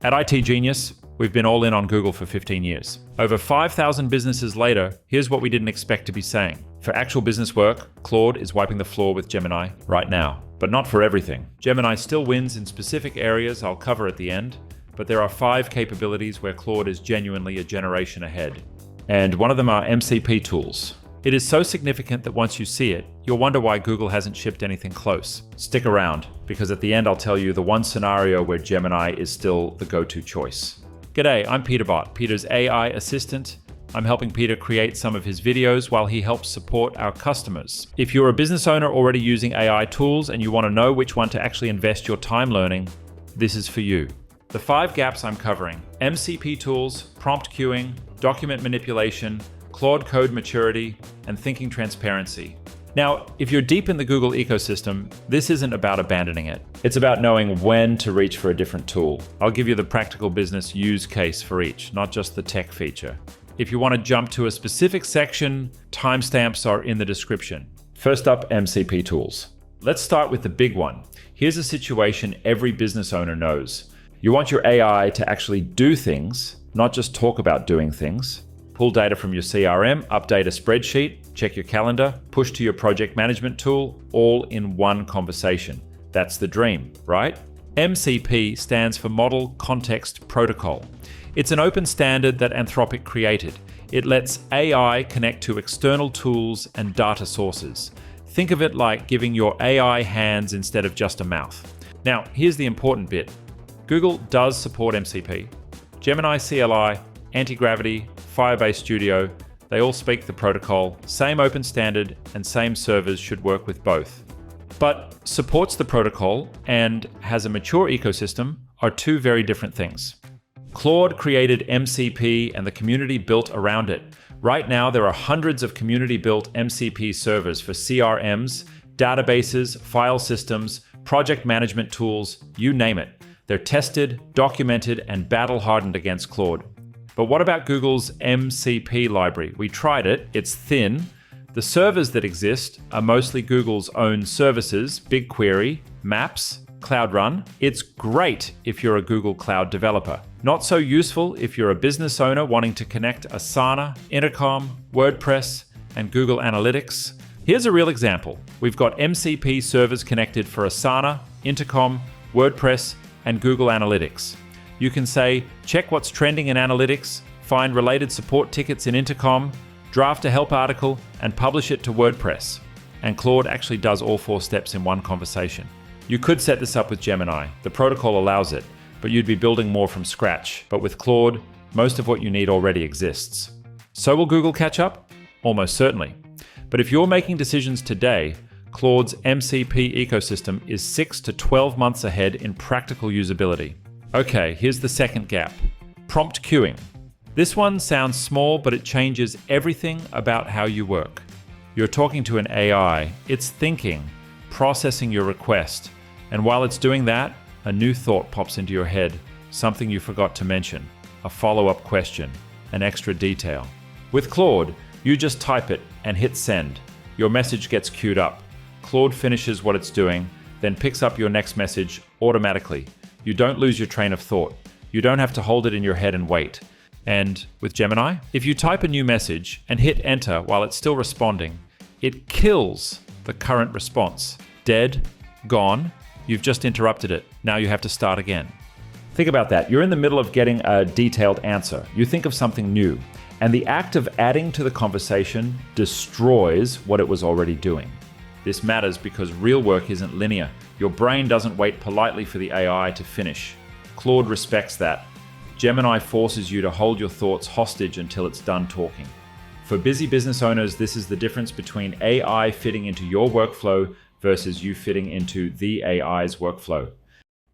At itGenius, we've been all in on Google for 15 years. Over 5,000 businesses later, here's what we didn't expect to be saying. For actual business work, Claude is wiping the floor with Gemini right now, but not for everything. Gemini still wins in specific areas I'll cover at the end, but there are 5 capabilities where Claude is genuinely a generation ahead. And one of them are MCP tools. It is so significant that once you see it, you'll wonder why Google hasn't shipped anything close. Stick around, because at the end I'll tell you the one scenario where Gemini is still the go-to choice. G'day, I'm Peterbot, Peter's AI assistant. I'm helping Peter create some of his videos while he helps support our customers. If you're a business owner already using AI tools and you want to know which one to actually invest your time learning, this is for you. The 5 gaps I'm covering: MCP tools, prompt queuing, document manipulation, Claude Code maturity, and thinking transparency. Now, if you're deep in the Google ecosystem, this isn't about abandoning it. It's about knowing when to reach for a different tool. I'll give you the practical business use case for each, not just the tech feature. If you want to jump to a specific section, timestamps are in the description. First up, MCP tools. Let's start with the big one. Here's a situation every business owner knows. You want your AI to actually do things, not just talk about doing things. Pull data from your CRM, update a spreadsheet, check your calendar, push to your project management tool, all in one conversation. That's the dream, right? MCP stands for Model Context Protocol. It's an open standard that Anthropic created. It lets AI connect to external tools and data sources. Think of it like giving your AI hands instead of just a mouth. Now, here's the important bit. Google does support MCP. Gemini CLI, Anti-Gravity, Firebase Studio, they all speak the protocol, same open standard, and same servers should work with both. But supports the protocol and has a mature ecosystem are 2 very different things. Claude created MCP and the community built around it. Right now, there are hundreds of community-built MCP servers for CRMs, databases, file systems, project management tools, you name it. They're tested, documented, and battle-hardened against Claude. But what about Google's MCP library? We tried it, it's thin. The servers that exist are mostly Google's own services, BigQuery, Maps, Cloud Run. It's great if you're a Google Cloud developer. Not so useful if you're a business owner wanting to connect Asana, Intercom, WordPress, and Google Analytics. Here's a real example. We've got MCP servers connected for Asana, Intercom, WordPress, and Google Analytics. You can say, check what's trending in Analytics, find related support tickets in Intercom, draft a help article, and publish it to WordPress. And Claude actually does all 4 steps in one conversation. You could set this up with Gemini. The protocol allows it, but you'd be building more from scratch. But with Claude, most of what you need already exists. So will Google catch up? Almost certainly. But if you're making decisions today, Claude's MCP ecosystem is 6 to 12 months ahead in practical usability. Okay, here's the second gap. Prompt queuing. This one sounds small, but it changes everything about how you work. You're talking to an AI, it's thinking, processing your request, and while it's doing that, a new thought pops into your head, something you forgot to mention, a follow-up question, an extra detail. With Claude, you just type it and hit send. Your message gets queued up. Claude finishes what it's doing, then picks up your next message automatically. You don't lose your train of thought. You don't have to hold it in your head and wait. And with Gemini, if you type a new message and hit enter while it's still responding, it kills the current response. Dead, gone, you've just interrupted it. Now you have to start again. Think about that. You're in the middle of getting a detailed answer. You think of something new, and the act of adding to the conversation destroys what it was already doing. This matters because real work isn't linear. Your brain doesn't wait politely for the AI to finish. Claude respects that. Gemini forces you to hold your thoughts hostage until it's done talking. For busy business owners, this is the difference between AI fitting into your workflow versus you fitting into the AI's workflow.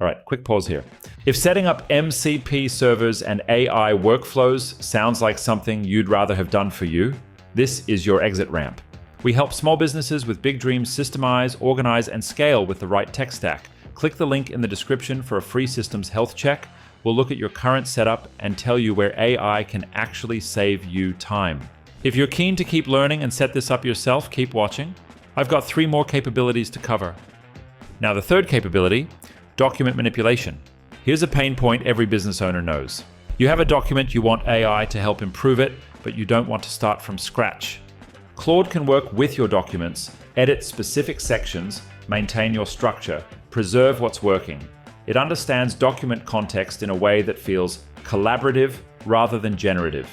All right, quick pause here. If setting up MCP servers and AI workflows sounds like something you'd rather have done for you, this is your exit ramp. We help small businesses with big dreams systemize, organize, and scale with the right tech stack. Click the link in the description for a free systems health check. We'll look at your current setup and tell you where AI can actually save you time. If you're keen to keep learning and set this up yourself, keep watching. I've got 3 more capabilities to cover. Now the third capability, document manipulation. Here's a pain point every business owner knows. You have a document, you want AI to help improve it, but you don't want to start from scratch. Claude can work with your documents, edit specific sections, maintain your structure, preserve what's working. It understands document context in a way that feels collaborative rather than generative.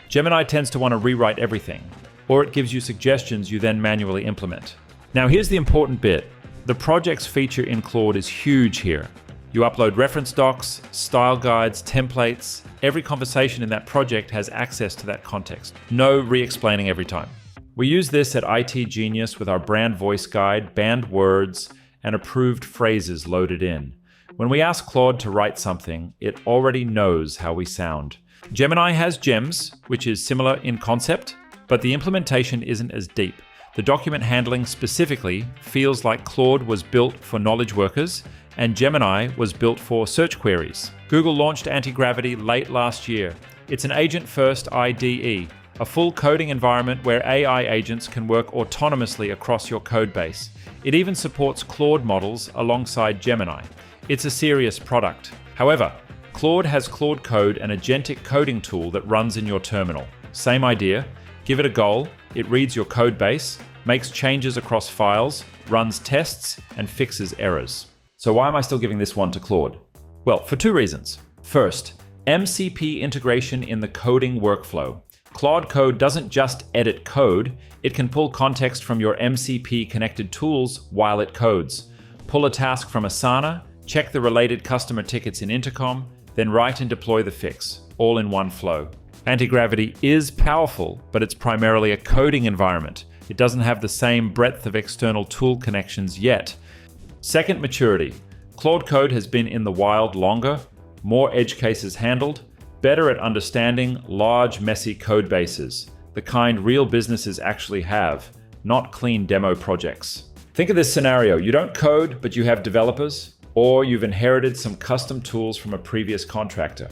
Gemini tends to want to rewrite everything, or it gives you suggestions you then manually implement. Now here's the important bit. The projects feature in Claude is huge here. You upload reference docs, style guides, templates. Every conversation in that project has access to that context. No re-explaining every time. We use this at itGenius with our brand voice guide, banned words, and approved phrases loaded in. When we ask Claude to write something, it already knows how we sound. Gemini has gems, which is similar in concept, but the implementation isn't as deep. The document handling specifically feels like Claude was built for knowledge workers and Gemini was built for search queries. Google launched Anti-Gravity late last year. It's an agent-first IDE, a full coding environment where AI agents can work autonomously across your code base. It even supports Claude models alongside Gemini. It's a serious product. However, Claude has Claude Code, an agentic coding tool that runs in your terminal. Same idea. Give it a goal, it reads your code base, makes changes across files, runs tests, and fixes errors. So why am I still giving this one to Claude? Well, for two reasons. First, MCP integration in the coding workflow. Claude Code doesn't just edit code, it can pull context from your MCP connected tools while it codes. Pull a task from Asana, check the related customer tickets in Intercom, then write and deploy the fix, all in one flow. Anti-Gravity is powerful, but it's primarily a coding environment. It doesn't have the same breadth of external tool connections yet. Second, maturity. Claude Code has been in the wild longer, more edge cases handled, better at understanding large, messy code bases, the kind real businesses actually have, not clean demo projects. Think of this scenario. You don't code, but you have developers, or you've inherited some custom tools from a previous contractor.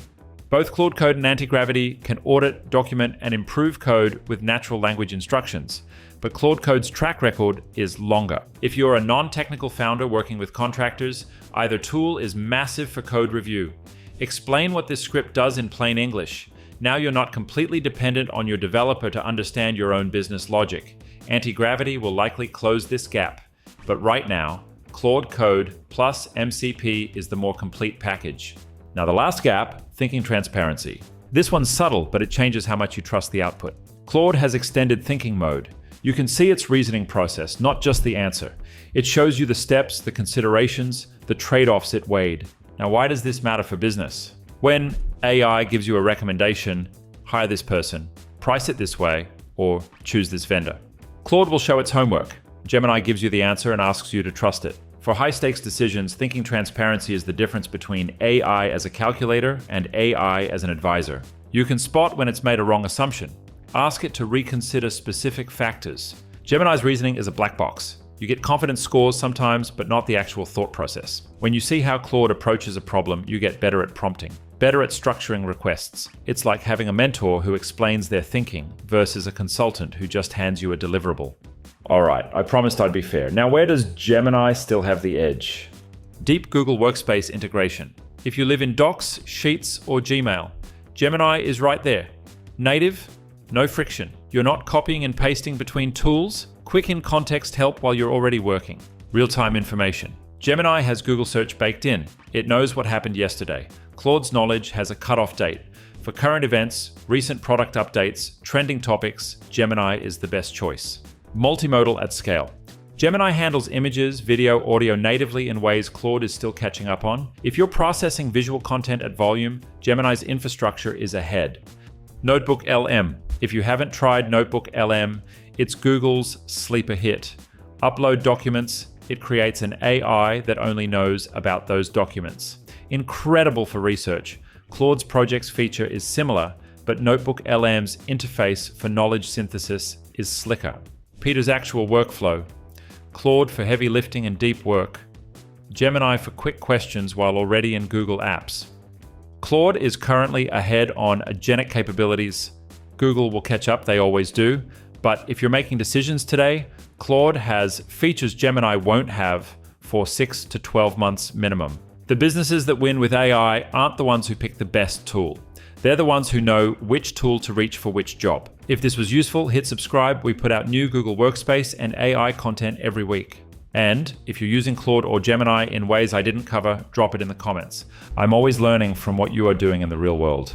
Both Claude Code and Anti-Gravity can audit, document, and improve code with natural language instructions, but Claude Code's track record is longer. If you're a non-technical founder working with contractors, either tool is massive for code review. Explain what this script does in plain English. Now you're not completely dependent on your developer to understand your own business logic. Anti-Gravity will likely close this gap, but right now, Claude Code plus MCP is the more complete package. Now the last gap, thinking transparency. This one's subtle, but it changes how much you trust the output. Claude has extended thinking mode. You can see its reasoning process, not just the answer. It shows you the steps, the considerations, the trade-offs it weighed. Now why does this matter for business? When AI gives you a recommendation, hire this person, price it this way, or choose this vendor. Claude will show its homework. Gemini gives you the answer and asks you to trust it. For high-stakes decisions, thinking transparency is the difference between AI as a calculator and AI as an advisor. You can spot when it's made a wrong assumption. Ask it to reconsider specific factors. Gemini's reasoning is a black box. You get confidence scores sometimes, but not the actual thought process. When you see how Claude approaches a problem, you get better at prompting, better at structuring requests. It's like having a mentor who explains their thinking versus a consultant who just hands you a deliverable. All right, I promised I'd be fair. Now, where does Gemini still have the edge? Deep Google Workspace integration. If you live in Docs, Sheets, or Gmail, Gemini is right there. Native, no friction. You're not copying and pasting between tools. Quick in-context help while you're already working. Real-time information. Gemini has Google Search baked in. It knows what happened yesterday. Claude's knowledge has a cutoff date. For current events, recent product updates, trending topics, Gemini is the best choice. Multimodal at scale. Gemini handles images, video, audio natively in ways Claude is still catching up on. If you're processing visual content at volume, Gemini's infrastructure is ahead. NotebookLM. If you haven't tried NotebookLM, it's Google's sleeper hit. Upload documents, it creates an AI that only knows about those documents. Incredible for research. Claude's projects feature is similar, but NotebookLM's interface for knowledge synthesis is slicker. Peter's actual workflow. Claude for heavy lifting and deep work. Gemini for quick questions while already in Google Apps. Claude is currently ahead on agentic capabilities. Google will catch up, they always do. But if you're making decisions today, Claude has features Gemini won't have for 6 to 12 months minimum. The businesses that win with AI aren't the ones who pick the best tool. They're the ones who know which tool to reach for which job. If this was useful, hit subscribe. We put out new Google Workspace and AI content every week. And if you're using Claude or Gemini in ways I didn't cover, drop it in the comments. I'm always learning from what you are doing in the real world.